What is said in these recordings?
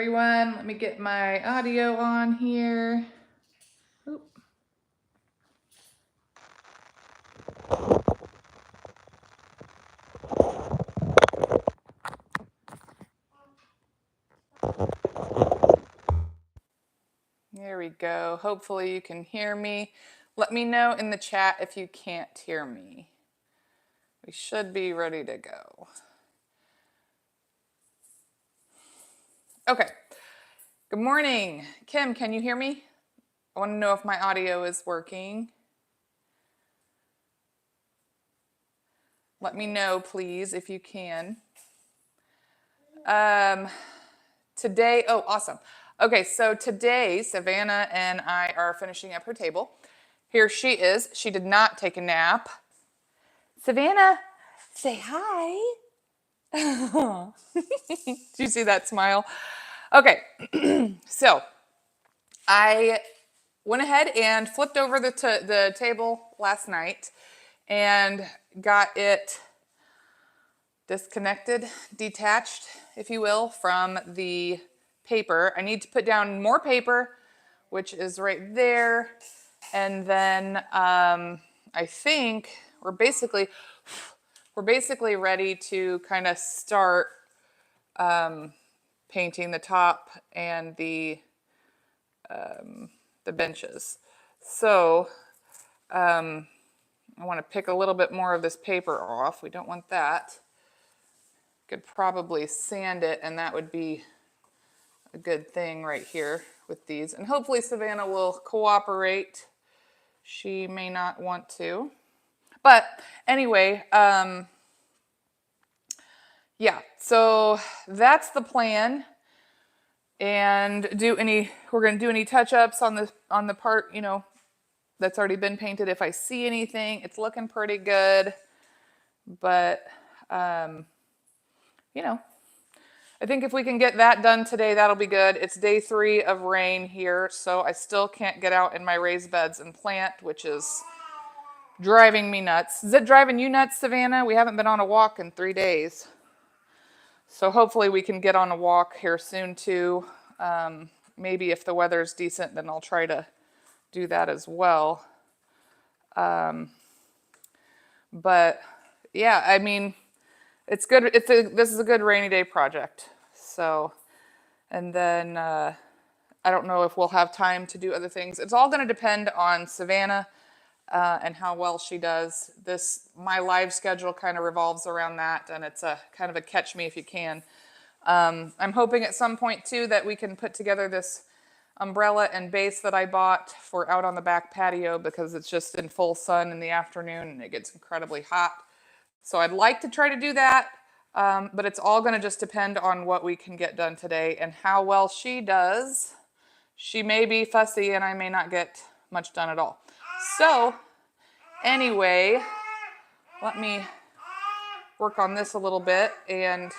Everyone, let me get my audio on here. Oop. There we go. Hopefully you can hear me. Let me know in the chat if you can't hear me. We should be ready to go. Okay. Good morning. Kim, can you hear me? I want to know if my audio is working. Let me know, please, if you can. Today, oh, awesome. Okay, so today, Savannah and I are finishing up her table. Here she is. She did not take a nap. Savannah, say hi. Do you see that smile? Okay, so I went ahead and flipped over the table last night and got it disconnected, detached, if you will, from the paper. I need to put down more paper, which is right there. And then I think we're basically ready to kind of start painting the top and the benches. So I want to pick a little bit more of this paper off. We don't want that. Could probably sand it, and that would be a good thing right here with these. And hopefully Savannah will cooperate. She may not want to. But anyway, yeah, so that's the plan. And we're going to do any touch-ups on the part, that's already been painted. If I see anything, it's looking pretty good. But, I think if we can get that done today, that'll be good. It's day 3 of rain here, so I still can't get out in my raised beds and plant, which is driving me nuts. Is it driving you nuts, Savannah? We haven't been on a walk in 3 days. So hopefully we can get on a walk here soon too. Maybe if the weather's decent, then I'll try to do that as well. But yeah, I mean, it's good. This is a good rainy day project. So, and then I don't know if we'll have time to do other things. It's all going to depend on Savannah and how well she does. My live schedule kind of revolves around that, and it's a kind of a catch me if you can. I'm hoping at some point too that we can put together this umbrella and base that I bought for out on the back patio, because it's just in full sun in the afternoon and it gets incredibly hot. So I'd like to try to do that, but it's all going to just depend on what we can get done today and how well she does. She may be fussy and I may not get much done at all. So anyway, let me work on this a little bit and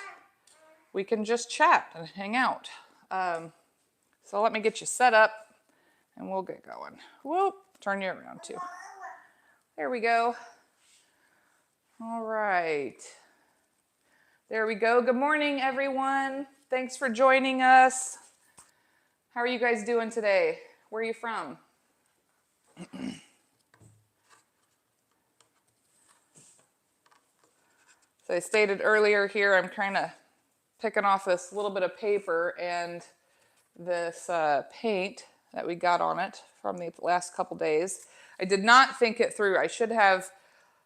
we can just chat and hang out. So let me get you set up and we'll get going. Whoop, turn you around too. There we go. All right. There we go. Good morning, everyone. Thanks for joining us. How are you guys doing today? Where are you from? So I stated earlier here, I'm kind of picking off this little bit of paper and this paint that we got on it from the last couple days. I did not think it through. I should have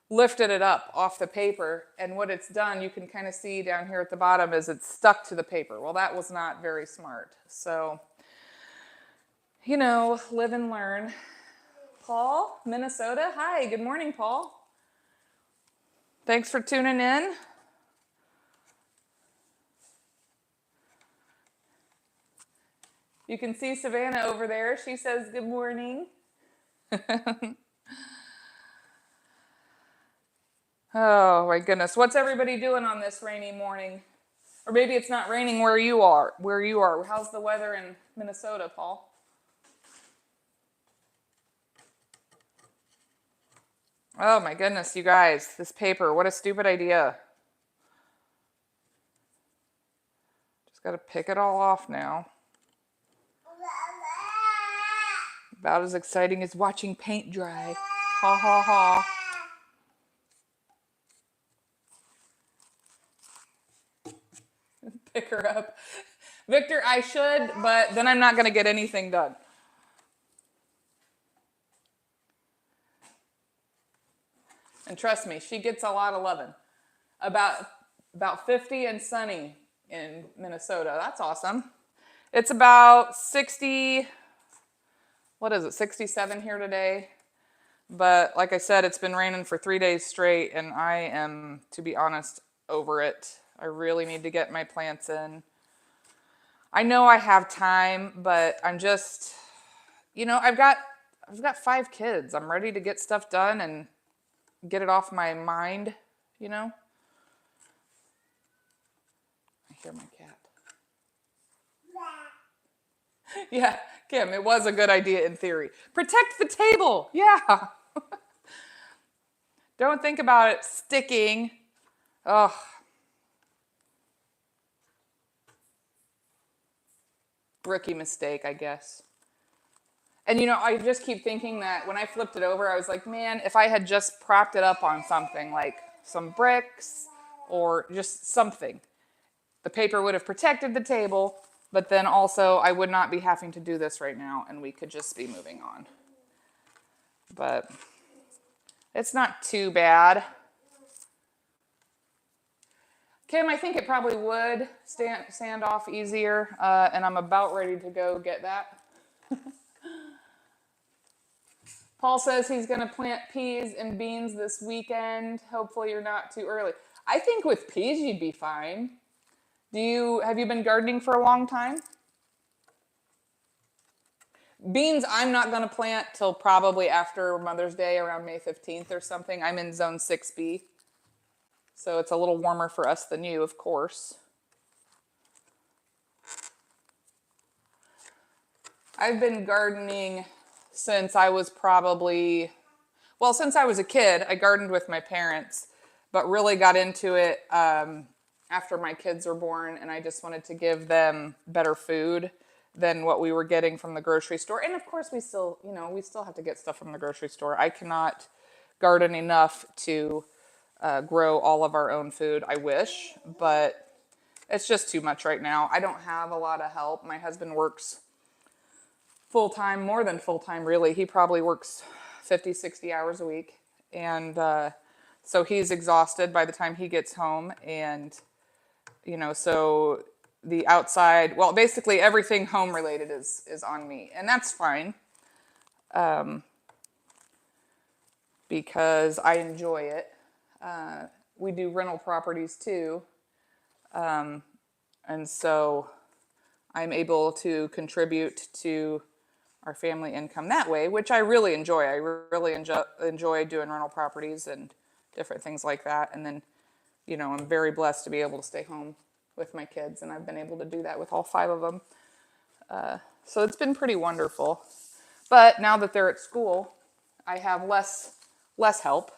lifted it up off the paper, and what it's done, you can kind of see down here at the bottom, is it's stuck to the paper. Well, that was not very smart. So, live and learn. Paul, Minnesota. Hi, good morning, Paul. Thanks for tuning in. You can see Savannah over there. She says good morning. Oh my goodness. What's everybody doing on this rainy morning? Or maybe it's not raining where you are. How's the weather in Minnesota, Paul? Oh my goodness, you guys. This paper, what a stupid idea. Got to pick it all off now. About as exciting as watching paint dry. Ha ha ha. Pick her up. Victor, I should, but then I'm not going to get anything done. And trust me, she gets a lot of loving. About 50 and sunny in Minnesota. That's awesome. It's about 60, what is it, 67 here today. But like I said, it's been raining for 3 days straight, and I am, to be honest, over it. I really need to get my plants in. I know I have time, but I'm just, I've got 5 kids. I'm ready to get stuff done and get it off my mind, I hear my cat. Yeah, Kim, it was a good idea in theory. Protect the table. Yeah. Don't think about it sticking. Oh. Rookie mistake, I guess. And I just keep thinking that when I flipped it over, I was like, man, if I had just propped it up on something like some bricks or just something, the paper would have protected the table, but then also I would not be having to do this right now and we could just be moving on. But it's not too bad. Kim, I think it probably would sand off easier, and I'm about ready to go get that. Paul says he's going to plant peas and beans this weekend. Hopefully you're not too early. I think with peas you'd be fine. Have you been gardening for a long time? Beans I'm not going to plant till probably after Mother's Day around May 15th or something. I'm in zone 6B. So it's a little warmer for us than you, of course. I've been gardening since I was since I was a kid. I gardened with my parents, but really got into it after my kids were born, and I just wanted to give them better food than what we were getting from the grocery store. And of course, we still have to get stuff from the grocery store. I cannot garden enough to grow all of our own food. I wish, but it's just too much right now. I don't have a lot of help. My husband works full-time, more than full-time really. He probably works 50, 60 hours a week. And so he's exhausted by the time he gets home. And, so the outside, well, basically everything home related is on me. And that's fine because I enjoy it. We do rental properties too. And so I'm able to contribute to our family income that way, which I really enjoy. I really enjoy doing rental properties and different things like that. And then, I'm very blessed to be able to stay home with my kids, and I've been able to do that with all 5 of them. So it's been pretty wonderful. But now that they're at school, I have less help,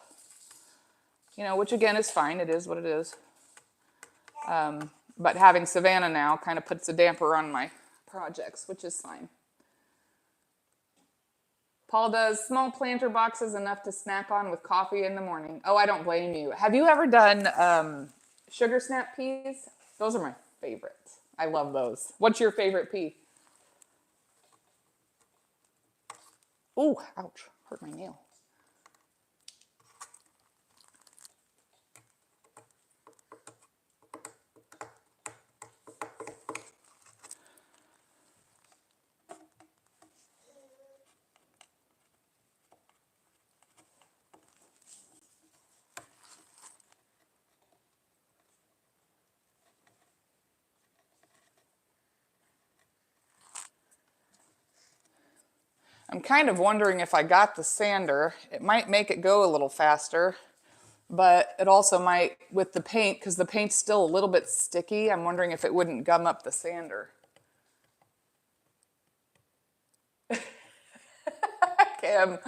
which again is fine. It is what it is. But having Savannah now kind of puts a damper on my projects, which is fine. Paul does small planter boxes enough to snack on with coffee in the morning. Oh, I don't blame you. Have you ever done sugar snap peas? Those are my favorites. I love those. What's your favorite pea? Ooh, ouch, hurt my nail. I'm kind of wondering if I got the sander, it might make it go a little faster, but it also might with the paint, because the paint's still a little bit sticky. I'm wondering if it wouldn't gum up the sander. Kim,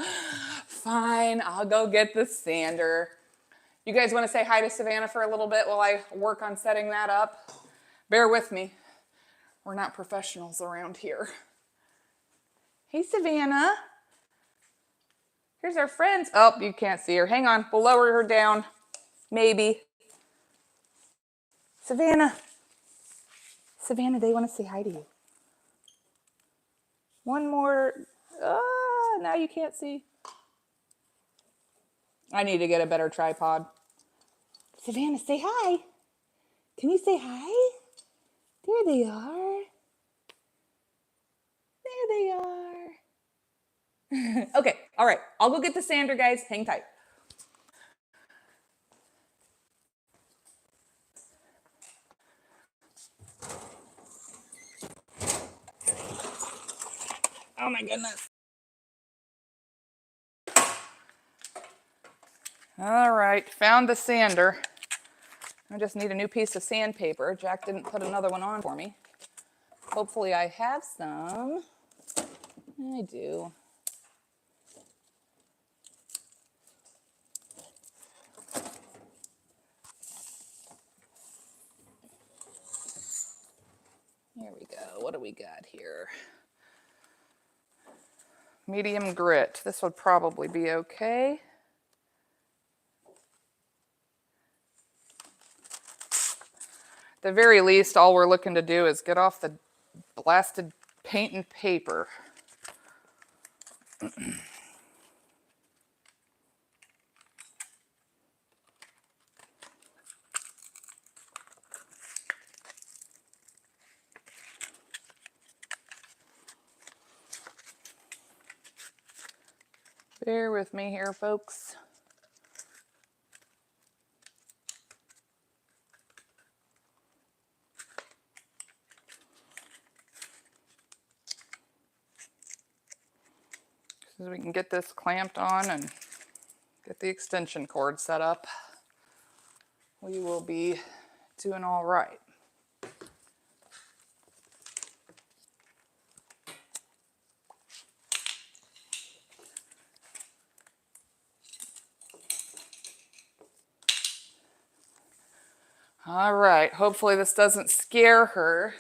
fine, I'll go get the sander. You guys want to say hi to Savannah for a little bit while I work on setting that up? Bear with me. We're not professionals around here. Hey, Savannah. Here's our friends. Oh, you can't see her. Hang on. We'll lower her down. Maybe. Savannah. Savannah, they want to say hi to you. One more. Now you can't see. I need to get a better tripod. Savannah, say hi. Can you say hi? There they are. There they are. Okay, all right. I'll go get the sander, guys. Hang tight. Oh my goodness. All right, found the sander. I just need a new piece of sandpaper. Jack didn't put another one on for me. Hopefully I have some. I do. Here we go. What do we got here? Medium grit. This would probably be okay. At the very least, all we're looking to do is get off the blasted paint and paper. Bear with me here, folks. So we can get this clamped on and get the extension cord set up. We will be doing all right. All right, hopefully this doesn't scare her.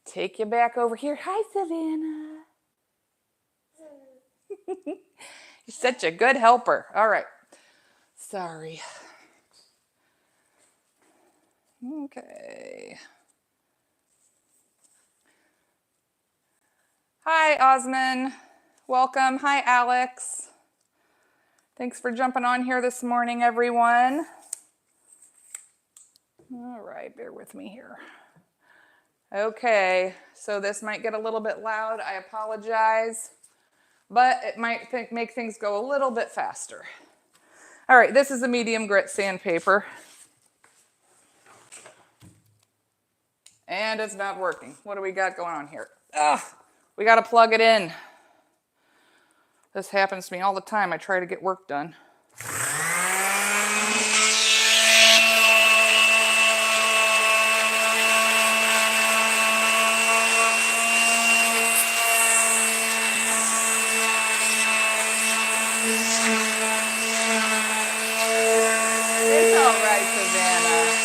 Take you back over here. Hi, Savannah. You're such a good helper. All right. Sorry. Okay. Hi, Osman. Welcome. Hi, Alex. Thanks for jumping on here this morning, everyone. All right, bear with me here. Okay, so this might get a little bit loud. I apologize, but it might make things go a little bit faster. All right, this is a medium grit sandpaper. And it's not working. What do we got going on here? We got to plug it in. This happens to me all the time. I try to get work done. It's all right, Savannah.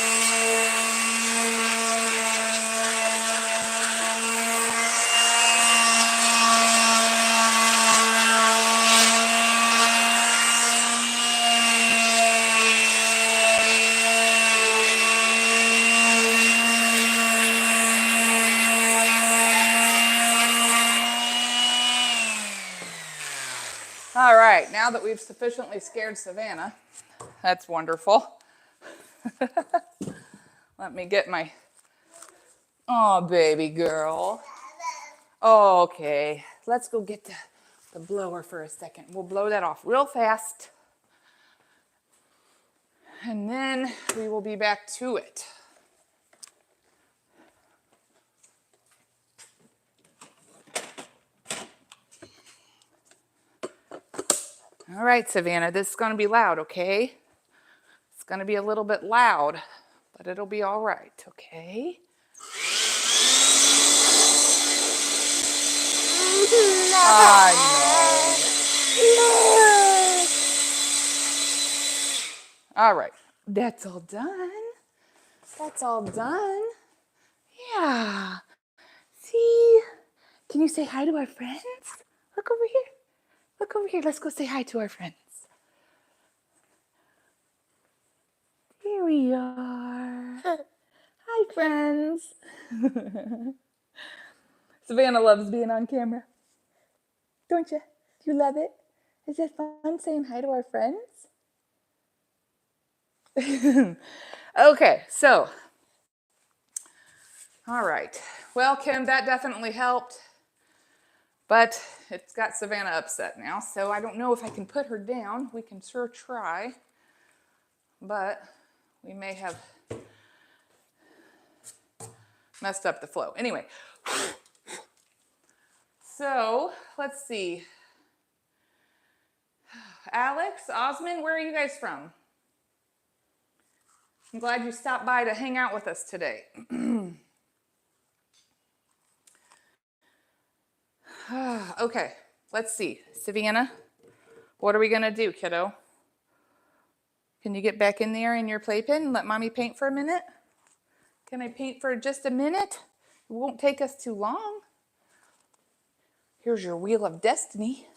All right, now that we've sufficiently scared Savannah, that's wonderful. Let me get my, oh, baby girl. Okay, let's go get the blower for a second. We'll blow that off real fast. And then we will be back to it. All right, Savannah, this is going to be loud, okay? It's going to be a little bit loud, but it'll be all right, okay? I know. All right. That's all done. That's all done. Yeah. See? Can you say hi to our friends? Look over here. Look over here. Let's go say hi to our friends. Here we are. Hi, friends. Savannah loves being on camera. Don't you? Do you love it? Is it fun saying hi to our friends? Okay, so, all right. Well, Kim, that definitely helped, but it's got Savannah upset now, so I don't know if I can put her down. We can sure try, but we may have messed up the flow. Anyway, so let's see. Alex, Osmond, where are you guys from? I'm glad you stopped by to hang out with us today. Okay, let's see. Savannah, what are we going to do, kiddo? Can you get back in there in your playpen and let mommy paint for a minute? Can I paint for just a minute? It won't take us too long. Here's your wheel of destiny.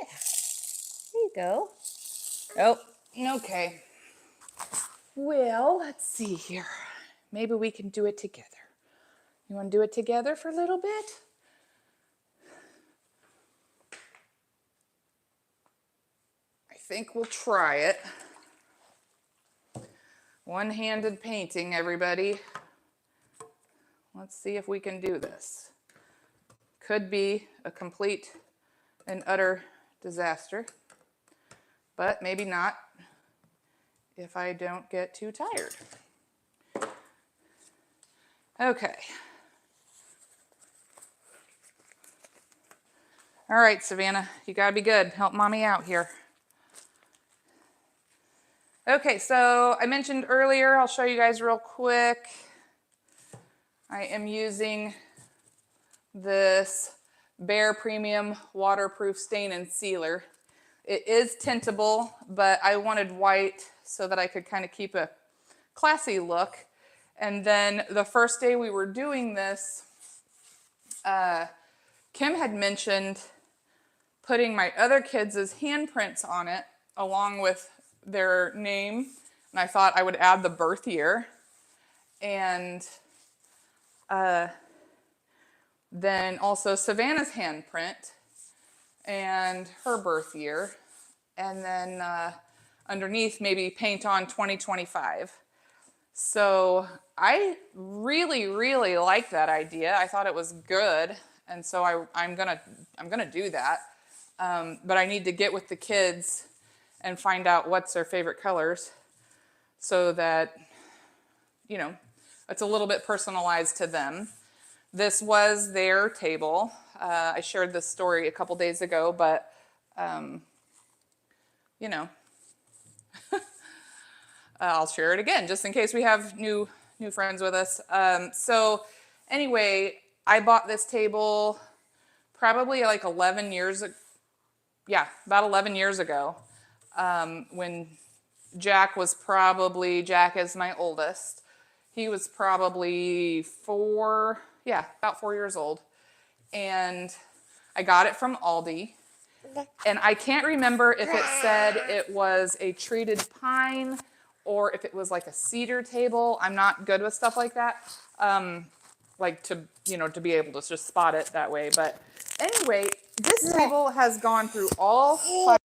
Yeah, there you go. Oh, okay. Well, let's see here. Maybe we can do it together. You want to do it together for a little bit? I think we'll try it. One-handed painting, everybody. Let's see if we can do this. Could be a complete and utter disaster, but maybe not if I don't get too tired. Okay. All right, Savannah, you gotta be good. Help mommy out here. Okay, so I mentioned earlier, I'll show you guys real quick. I am using this Bare Premium Waterproof Stain and Sealer. It is tintable, but I wanted white so that I could kind of keep a classy look. And then the first day we were doing this, Kim had mentioned putting my other kids' handprints on it along with their name. And I thought I would add the birth year. And then also Savannah's handprint and her birth year. And then underneath maybe paint on 2025. So I really, really like that idea. I thought it was good. And so I'm gonna do that. But I need to get with the kids and find out what's their favorite colors so that, you know, it's a little bit personalized to them. This was their table. I shared this story a couple days ago, but, you know, I'll share it again just in case we have new friends with us. So anyway, I bought this table probably like 11 years ago. Yeah, about 11 years ago, when Jack is my oldest. He was probably about 4 years old. And I got it from Aldi. And I can't remember if it said it was a treated pine or if it was like a cedar table. I'm not good with stuff like that. Like to be able to just spot it that way. But anyway, this table has gone through all 5